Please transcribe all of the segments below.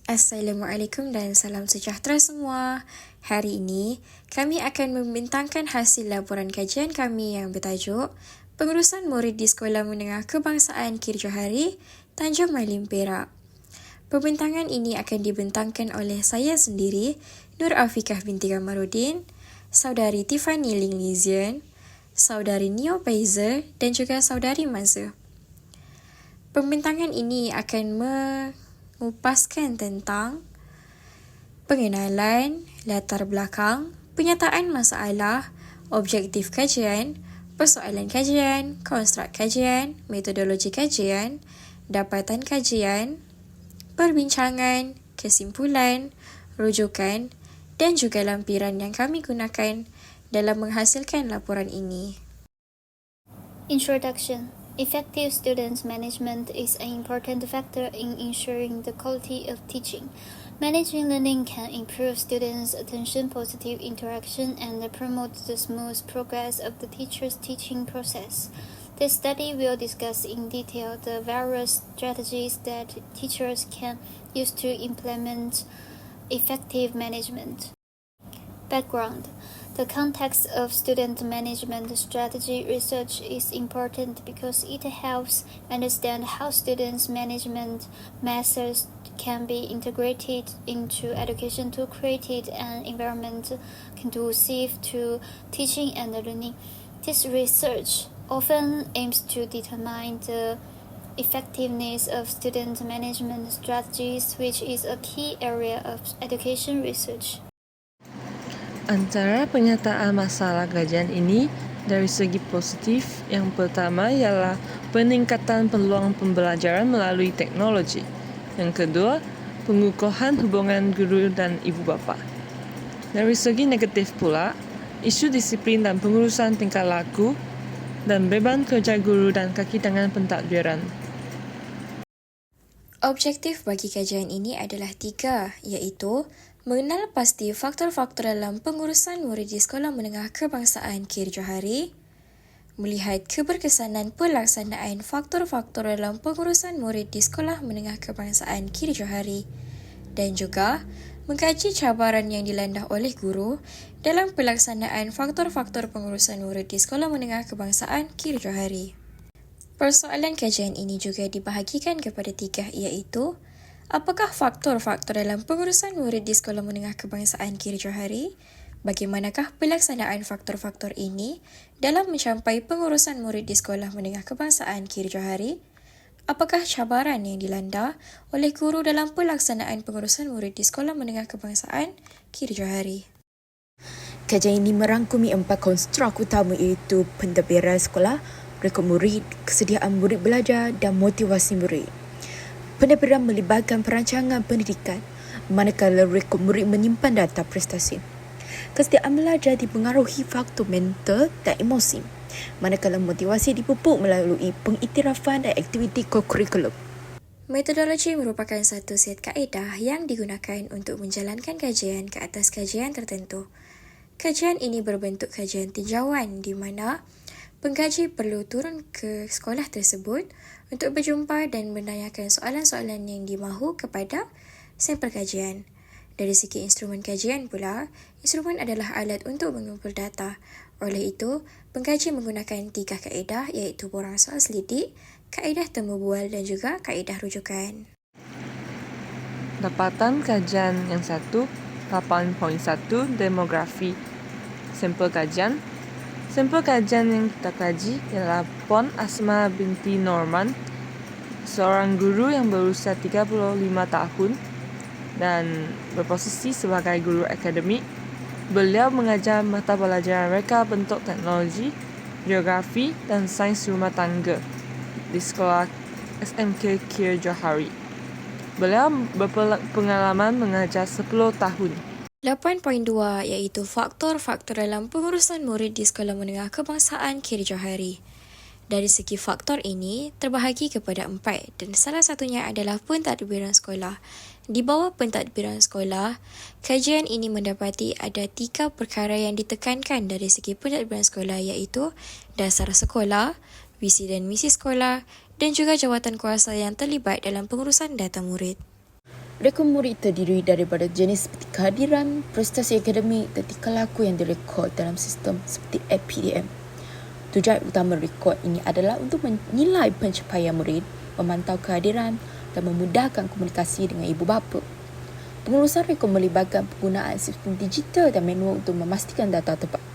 Assalamualaikum dan salam sejahtera semua. Hari ini, kami akan membintangkan hasil laporan kajian kami yang bertajuk Pengurusan Murid di Sekolah Menengah Kebangsaan Kir Johari, Tanjung Malim, Perak. Pembintangan ini akan dibentangkan oleh saya sendiri, Nur Afikah binti Kamaruddin, Saudari Tiffany Ling Lizian, Saudari Nio Paizer dan juga Saudari Mazza. Pembintangan ini akan mengupaskan tentang pengenalan, latar belakang, penyataan masalah, objektif kajian, persoalan kajian, konstruk kajian, metodologi kajian, dapatan kajian, perbincangan, kesimpulan, rujukan dan juga lampiran yang kami gunakan dalam menghasilkan laporan ini. Introduction. Effective student management is an important factor in ensuring the quality of teaching. Managing learning can improve students' attention, positive interaction, and promote the smooth progress of the teacher's teaching process. This study will discuss in detail the various strategies that teachers can use to implement effective management. Background. The context of student management strategy research is important because it helps understand how students' management methods can be integrated into education to create an environment conducive to teaching and learning. This research often aims to determine the effectiveness of student management strategies, which is a key area of education research. Antara penyataan masalah kajian ini dari segi positif, yang pertama ialah peningkatan peluang pembelajaran melalui teknologi. Yang kedua, pengukuhan hubungan guru dan ibu bapa. Dari segi negatif pula, isu disiplin dan pengurusan tingkah laku dan beban kerja guru dan kaki tangan pentadbiran. Objektif bagi kajian ini adalah 3, iaitu mengenal pasti faktor-faktor dalam pengurusan murid di Sekolah Menengah Kebangsaan Kir Johari, melihat keberkesanan pelaksanaan faktor-faktor dalam pengurusan murid di Sekolah Menengah Kebangsaan Kir Johari, dan juga mengkaji cabaran yang dilanda oleh guru dalam pelaksanaan faktor-faktor pengurusan murid di Sekolah Menengah Kebangsaan Kir Johari. Persoalan kajian ini juga dibahagikan kepada 3, iaitu apakah faktor-faktor dalam pengurusan murid di Sekolah Menengah Kebangsaan Kir Johari? Bagaimanakah pelaksanaan faktor-faktor ini dalam mencapai pengurusan murid di Sekolah Menengah Kebangsaan Kir Johari? Apakah cabaran yang dilanda oleh guru dalam pelaksanaan pengurusan murid di Sekolah Menengah Kebangsaan Kir Johari? Kajian ini merangkumi 4 konstruk utama, iaitu pentadbiran sekolah, rekod murid, kesediaan murid belajar dan motivasi murid. Pentadbiran melibatkan perancangan pendidikan, manakala rekod murid menyimpan data prestasi. Kesediaan belajar dipengaruhi faktor mental dan emosi, manakala motivasi dipupuk melalui pengiktirafan dan aktiviti kokurikulum. Metodologi merupakan satu set kaedah yang digunakan untuk menjalankan kajian ke atas kajian tertentu. Kajian ini berbentuk kajian tinjauan di mana pengkaji perlu turun ke sekolah tersebut untuk berjumpa dan menanyakan soalan-soalan yang dimahu kepada sampel kajian. Dari segi instrumen kajian pula, instrumen adalah alat untuk mengumpul data. Oleh itu, pengkaji menggunakan 3 kaedah, iaitu borang soal selidik, kaedah temu bual dan juga kaedah rujukan. Dapatan kajian yang 1, 8.1 demografi. Sampel kajian. Sampel kajian yang kita kaji ialah Puan Asma binti Norman, seorang guru yang berusia 35 tahun dan berposisi sebagai guru akademik. Beliau mengajar mata pelajaran reka bentuk teknologi, geografi dan sains rumah tangga di sekolah SMK Kir Johari. Beliau berpengalaman mengajar 10 tahun. 8.2 iaitu faktor-faktor dalam pengurusan murid di Sekolah Menengah Kebangsaan Kir Johari. Dari segi faktor ini terbahagi kepada 4 dan salah satunya adalah pentadbiran sekolah. Di bawah pentadbiran sekolah, kajian ini mendapati ada 3 perkara yang ditekankan dari segi pentadbiran sekolah, iaitu dasar sekolah, visi dan misi sekolah dan juga jawatan kuasa yang terlibat dalam pengurusan data murid. Rekod murid terdiri daripada jenis seperti kehadiran, prestasi akademik dan tingkah laku yang direkod dalam sistem seperti APDM. Tujuan utama rekod ini adalah untuk menilai pencapaian murid, memantau kehadiran dan memudahkan komunikasi dengan ibu bapa. Pengurusan rekod melibatkan penggunaan sistem digital dan manual untuk memastikan data tepat.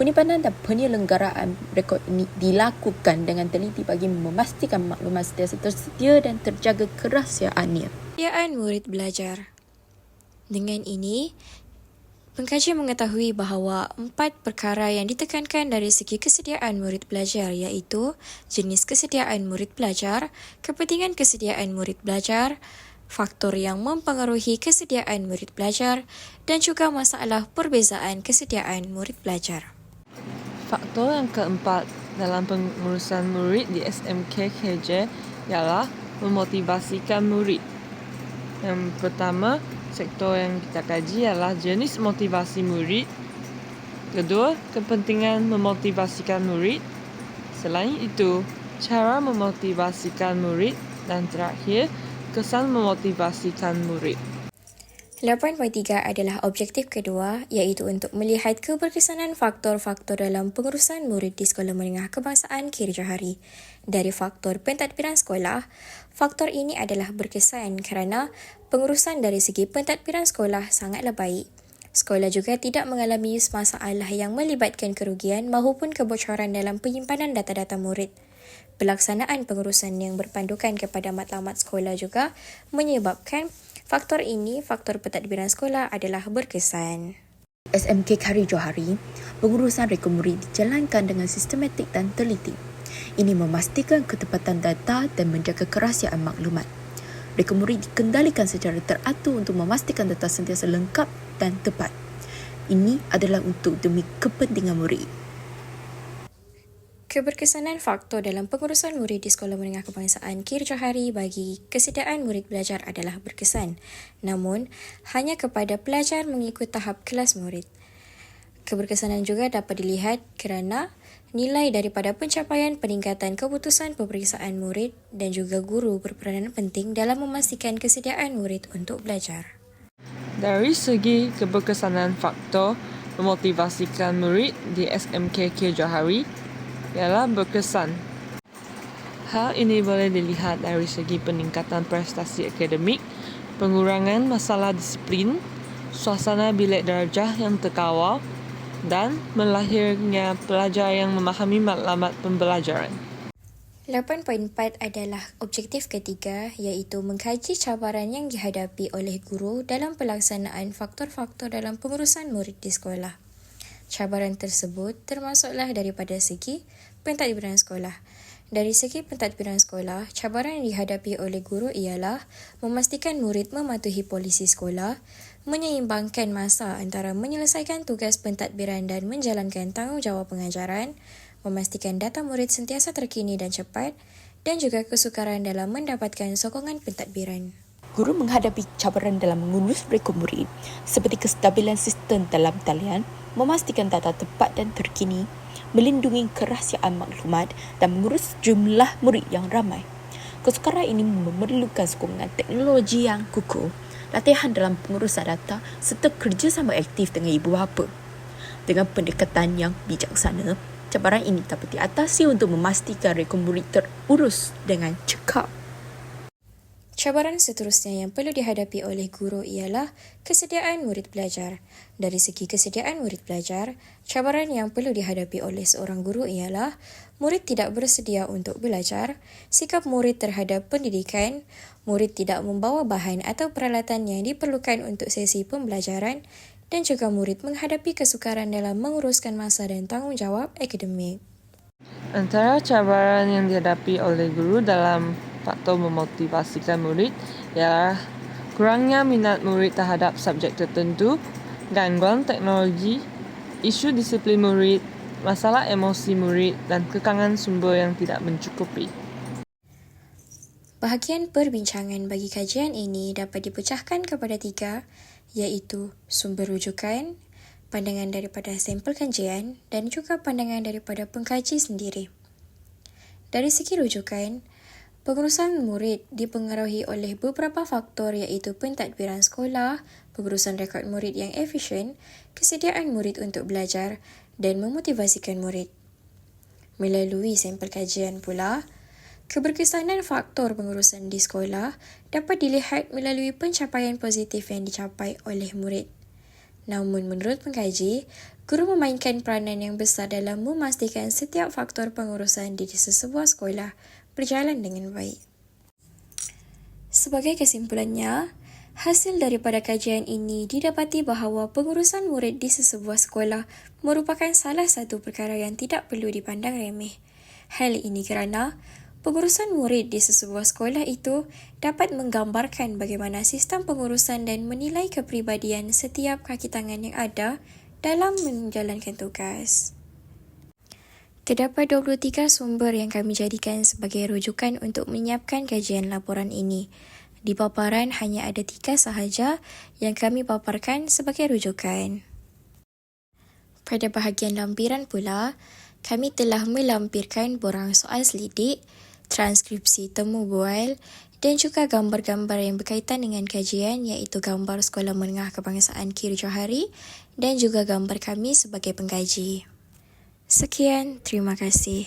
Penyimpanan dan penyelenggaraan rekod ini dilakukan dengan teliti bagi memastikan maklumat sentiasa tersedia dan terjaga kerahsiaannya. Kesediaan murid belajar. Dengan ini, pengkaji mengetahui bahawa 4 perkara yang ditekankan dari segi kesediaan murid belajar iaitu jenis kesediaan murid belajar, kepentingan kesediaan murid belajar, faktor yang mempengaruhi kesediaan murid belajar dan juga masalah perbezaan kesediaan murid belajar. Faktor yang keempat dalam pengurusan murid di SMK KJ ialah memotivasikan murid. Yang pertama, sektor yang kita kaji ialah jenis motivasi murid. Kedua, kepentingan memotivasikan murid. Selain itu, cara memotivasikan murid. Dan terakhir, kesan memotivasikan murid. 8.3 adalah objektif kedua iaitu untuk melihat keberkesanan faktor-faktor dalam pengurusan murid di Sekolah Menengah Kebangsaan Kiri Johari. Dari faktor pentadbiran sekolah, faktor ini adalah berkesan kerana pengurusan dari segi pentadbiran sekolah sangatlah baik. Sekolah juga tidak mengalami masalah yang melibatkan kerugian maupun kebocoran dalam penyimpanan data-data murid. Pelaksanaan pengurusan yang berpandukan kepada matlamat sekolah juga menyebabkan faktor pentadbiran sekolah adalah berkesan. SMK Kiri Johari, pengurusan rekod murid dijalankan dengan sistematik dan teliti. Ini memastikan ketepatan data dan menjaga kerahsiaan maklumat. Rekod murid dikendalikan secara teratur untuk memastikan data sentiasa lengkap dan tepat. Ini adalah untuk demi kepentingan murid. Keberkesanan faktor dalam pengurusan murid di Sekolah Menengah Kebangsaan Kiri Johari bagi kesediaan murid belajar adalah berkesan, namun hanya kepada pelajar mengikut tahap kelas murid. Keberkesanan juga dapat dilihat kerana nilai daripada pencapaian peningkatan keputusan peperiksaan murid dan juga guru berperanan penting dalam memastikan kesediaan murid untuk belajar. Dari segi keberkesanan faktor memotivasikan murid di SMK Kiri Johari ialah berkesan. Hal ini boleh dilihat dari segi peningkatan prestasi akademik, pengurangan masalah disiplin, suasana bilik darjah yang terkawal dan melahirnya pelajar yang memahami maklumat pembelajaran. 8.4 adalah objektif ketiga iaitu mengkaji cabaran yang dihadapi oleh guru dalam pelaksanaan faktor-faktor dalam pengurusan murid di sekolah. Cabaran tersebut termasuklah daripada segi pentadbiran sekolah. Dari segi pentadbiran sekolah, cabaran yang dihadapi oleh guru ialah memastikan murid mematuhi polisi sekolah, menyeimbangkan masa antara menyelesaikan tugas pentadbiran dan menjalankan tanggungjawab pengajaran, memastikan data murid sentiasa terkini dan cepat, dan juga kesukaran dalam mendapatkan sokongan pentadbiran. Guru menghadapi cabaran dalam mengurus rekod murid seperti kestabilan sistem dalam talian, memastikan data tepat dan terkini, melindungi kerahsiaan maklumat dan mengurus jumlah murid yang ramai. Kesukaran ini memerlukan sokongan teknologi yang kukuh, latihan dalam pengurusan data serta kerjasama aktif dengan ibu bapa. Dengan pendekatan yang bijaksana, cabaran ini dapat diatasi untuk memastikan rekod murid terurus dengan cekap. Cabaran seterusnya yang perlu dihadapi oleh guru ialah kesediaan murid belajar. Dari segi kesediaan murid belajar, cabaran yang perlu dihadapi oleh seorang guru ialah murid tidak bersedia untuk belajar, sikap murid terhadap pendidikan, murid tidak membawa bahan atau peralatan yang diperlukan untuk sesi pembelajaran dan juga murid menghadapi kesukaran dalam menguruskan masa dan tanggungjawab akademik. Antara cabaran yang dihadapi oleh guru dalam faktor memotivasikan murid ialah kurangnya minat murid terhadap subjek tertentu, gangguan teknologi, isu disiplin murid, masalah emosi murid dan kekangan sumber yang tidak mencukupi. Bahagian perbincangan bagi kajian ini dapat dipecahkan kepada 3, iaitu sumber rujukan, pandangan daripada sampel kajian dan juga pandangan daripada pengkaji sendiri. Dari segi rujukan, Pengurusan murid dipengaruhi oleh beberapa faktor iaitu pentadbiran sekolah, pengurusan rekod murid yang efisien, kesediaan murid untuk belajar dan memotivasikan murid. Melalui sampel kajian pula, keberkesanan faktor pengurusan di sekolah dapat dilihat melalui pencapaian positif yang dicapai oleh murid. Namun menurut pengkaji, guru memainkan peranan yang besar dalam memastikan setiap faktor pengurusan di sesebuah sekolah berjalan dengan baik. Sebagai kesimpulannya, hasil daripada kajian ini didapati bahawa pengurusan murid di sesebuah sekolah merupakan salah satu perkara yang tidak perlu dipandang remeh. Hal ini kerana pengurusan murid di sesebuah sekolah itu dapat menggambarkan bagaimana sistem pengurusan dan menilai kepribadian setiap kaki tangan yang ada dalam menjalankan tugas. Terdapat 23 sumber yang kami jadikan sebagai rujukan untuk menyiapkan kajian laporan ini. Di paparan hanya ada 3 sahaja yang kami paparkan sebagai rujukan. Pada bahagian lampiran pula, kami telah melampirkan borang soal selidik, transkripsi temu bual dan juga gambar-gambar yang berkaitan dengan kajian iaitu gambar Sekolah Menengah Kebangsaan Kir Johari dan juga gambar kami sebagai pengkaji. Sekian, terima kasih.